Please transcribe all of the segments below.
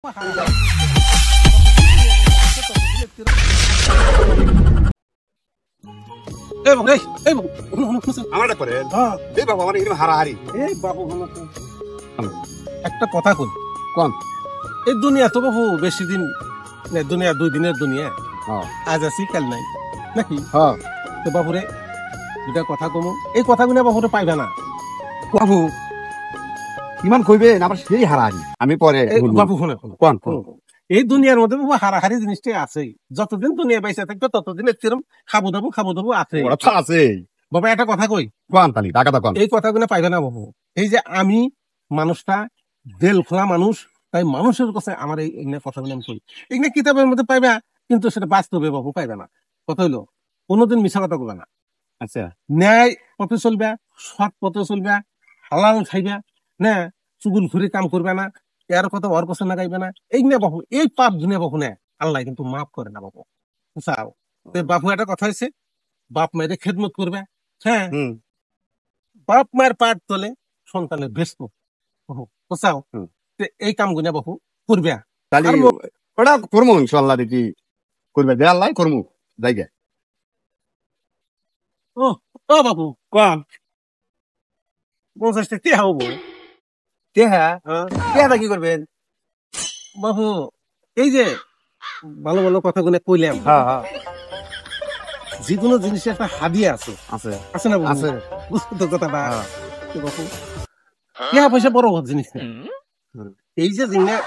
একটা কথা কই কোন এই দুনিয়া তো বাবু বেশি দিন দুনিয়া 2 দিনের দুনিয়া আজ আছি কাল নাই নাকি তো বাবুরে দুটা কথা কমু এই কথাগুলো বাবুরে পাইবে না বাবু ইমান কইবেন আবার সেই হারাহারি আমি পরে বাবু শুনে কোন এই দুনিয়ার মধ্যে বাবু হারাহারি জিনিসটাই আছে যতদিন দুনিয়া বাইসা থাকবে ততদিন এরকম খাবো দাবো আছে বাবা একটা কথা কই কোন তালি টাকা কোন এই কথাগুলো পাইবে না বাবু এই যে আমি মানুষটা দেল খোলা মানুষ তাই মানুষের কাছে আমার এই কথাগুলো আমি কই এগুলো কিতাবের মধ্যে পাইবা কিন্তু সেটা বাস্তবে বাবু পাইবে না কথা হইলো কোনোদিন মিছা কথা বলবে না আচ্ছা ন্যায় পথে চলবে সৎ পথে চলবে হালাল খাইবে না চুগুল ঘুরে কাম করবে না এর কথা ওর কাছে না গাইবে না এই না বাবু এই পাপ দুনিয়া বাবু না আল্লাহ কিন্তু মাফ করে না বাবু বুঝাও বাবু একটা কথা হয়েছে বাপ মায়ের খেদমত করবে হ্যাঁ বাপ মায়ের পাট তোলে সন্তানের ব্যস্ত বুঝাও এই কাম গুনা বাবু করবে ওটা করবো ইনশাল্লাহ দেখি করবে দে আল্লাহ করবো জায়গা ও বাবু কম 50 টাকা হবো টেহা কি করবেন বাবু এই যে ভালো ভালো কথাগুলো কইলাম যে কোনো জিনিসের একটা হাদিয়া আছে আছে আছে না আছে বুঝতে তো কথাটা বাবু টেহা পয়সা বড় জিনিস না এই যে জিনিস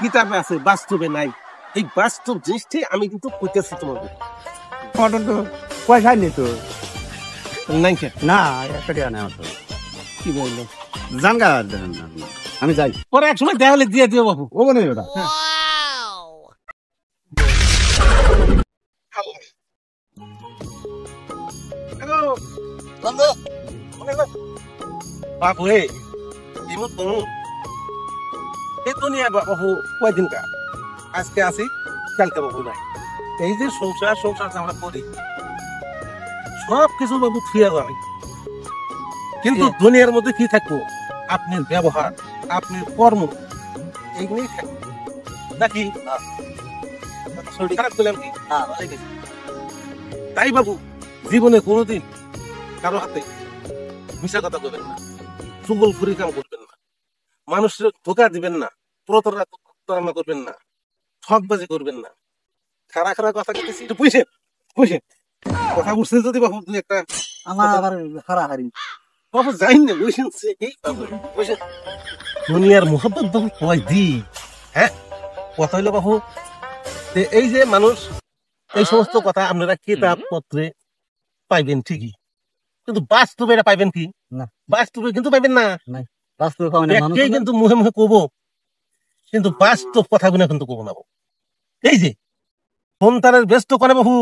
কিতাবে আছে বাস্তবে নাই এই বাস্তব জিনিসটাই আমি কিন্তু কইতেছি তোমাকে তো পয়সা নেই তো নাই না একটা টেহা নেই তো কি বললো জানগা আমি যাই পরে এক সময় দেওয়ালে দিয়ে দিও বাবু ও নেই ওটা বাবু হে এই দুনিয়া বাবু কয়দিন কা আজকে আসি কালকে বাবু নাই এই যে সংসার আমরা করি সব কিছু বাবু ফিরে যাবে কিন্তু দুনিয়ার মধ্যে কি থাকবো আপনার ব্যবহার আপনার কর্ম এইগুলোই থাকবে নাকি শরীর খারাপ করলাম কি তাই বাবু জীবনে কোনোদিন কারো হাতে মিশা কথা বলবেন না চুগল ফুরি কাম করবেন না মানুষের ধোকা দিবেন না প্রতারণা করবেন না ঠকবাজি করবেন না খারাপ কথা কেটেছি একটু বুঝেন কথা বুঝতে যদি বাবু তুই একটা আমার আবার হারাহারি বাবু যাই না বুঝেন দুনিয়ার মোহাম্মত বাবু কয় দি হ্যাঁ কথা হইলো বাবু এই যে মানুষ এই সমস্ত কথা আপনারা কিতাব পত্রে পাইবেন ঠিকই কিন্তু বাস্তবে এটা পাইবেন কি না বাস্তবে কিন্তু পাইবেন না বাস্তবে কিন্তু মুখে কব কিন্তু বাস্তব কথাগুলো কিন্তু কব না এই যে সন্তানের ব্যস্ত করে বাবু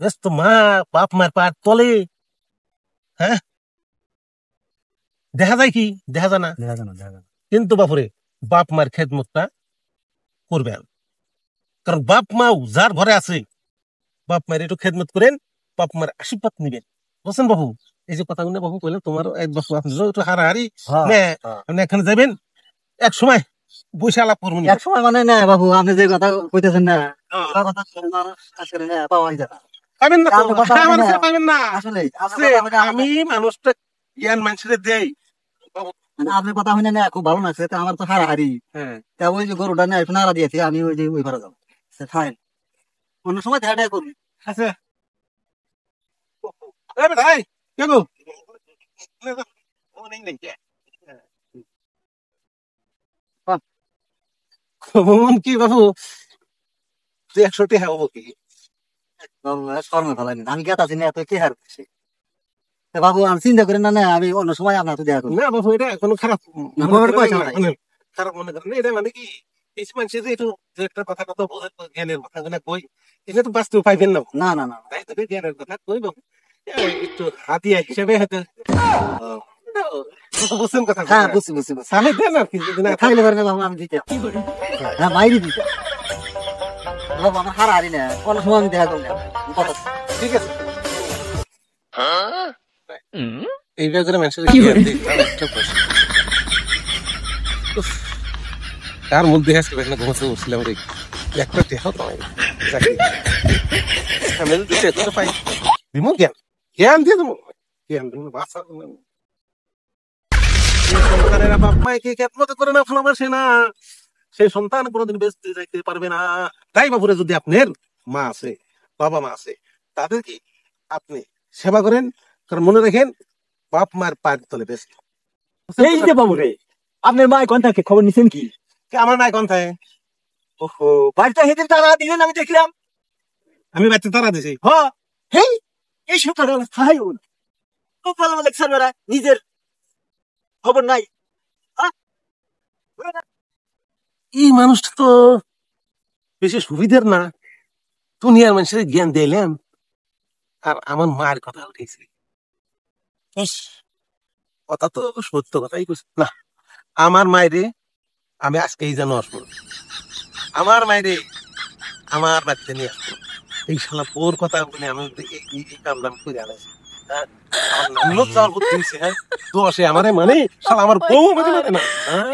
ব্যস্ত মা বাপ মার পার তলে হ্যাঁ দেখা যায় কি দেখা যায় না কিন্তু বাপুরে বাপ মার খেদমতটা করবেন কারণ বাপ মাও যার ঘরে আছে বাপ মায়ের একটু খেদমত করেন বাপ মার আশীর্বাদ নিবেন বুঝছেন বাবু এই যে কথাগুলো বাবু কইলেন তোমার এক বছর একটু হারাহারি এখানে যাবেন এক সময় বসে আলাপ করবো এক সময় মানে না বাবু আপনি যে কথা কইতেছেন না আমি মানুষটা জ্ঞান মানুষের দেই আপনার কথা শুনে না খুব ভালো লাগছে আমার তো হারাহারি ওই যে গরুটা না নাড়া দিয়েছি আমি ওই যে ওই ঘরে যাবো ফাইন অন্য সময় দেখা দেখা করবি আচ্ছা কি বাবু 100 টাকা হবো কি আমি গেতাছি না এত কে হার বাবু আমি চিন্তা করেন না আমি অন্য সময় আপনার তো দেখা করি না বাবু এটা কোনো খারাপ খারাপ মনে করেন এটা মানে কি কিছু মানুষের যে একটু একটা কথা বোঝার জ্ঞানের কথা কই এটা তো বাস্তব পাইবেন না না না না তাই তো জ্ঞানের কথা কই বাবু একটু হাতিয়া হিসেবে হয়তো বুঝছেন কথা হ্যাঁ বুঝছি সামনে দেন আর কি যদি না থাকলে পারে বাবু আমি দিতে হ্যাঁ মাইরি দিতে বাবু আমার হারাহারি না অন্য সময় আমি দেখা করলাম ঠিক আছে এইভাবে করে মানুষের তার মধ্যে আজকে এখানে ঘুমাতে বসছিলাম রে, একটা টেহাও তো নাই। চাকরি। আমি যদি টেহাও পাই, দিমু জ্ঞান, জ্ঞান দিয়ে দেবো, জ্ঞান দেবো, বাঁচা দেবো। এই সন্তানেরা বাপ মাকে খেদমত করে না ভালোবাসে না, সেই সন্তান কোনোদিন বেঁচে যাইতে পারবে না। তাই বাবুরে, যদি আপনার মা আছে, বাবা মা আছে, তাদের কি আপনি সেবা করেন, কারণ মনে রাখেন বাপ মার পায়ের তলে বেশি। এই যে বাবু রে, আপনার মা কোন থাকে খবর নিছেন কি? আমার নাই কোনথায়, ওহো, বাড়িতে হেঁটে তারা দিলেন আমি দেখলাম। আমি বাচ্চা তারা দিছি। হ, হেই, এই সপ্তাহটা খাই খুব ভালো লেকচার বেড়া, নিজের খবর নাই। এই মানুষটা তো বেশি সুবিধার না, দুনিয়ার মানুষের জ্ঞান দিলাম, আর আমার মায়ের কথা উঠেছে। ইস, কথা তো সত্য কথাই কইছে না। আমার মায়েরে আমি আজকে এই যেন আসবো, আমার মায়েরে আমার বাড়িতে নিয়ে আসবো। এই শালা তোর কথা বলে আমি এই কামটা আমি করে আনাইছি। হ্যাঁ, আমার নাম যাওয়ার করতে হয়েছে। হ্যাঁ, তো আসে আমারে মানে শালা আমার বউ আমাকে মানে না। হ্যাঁ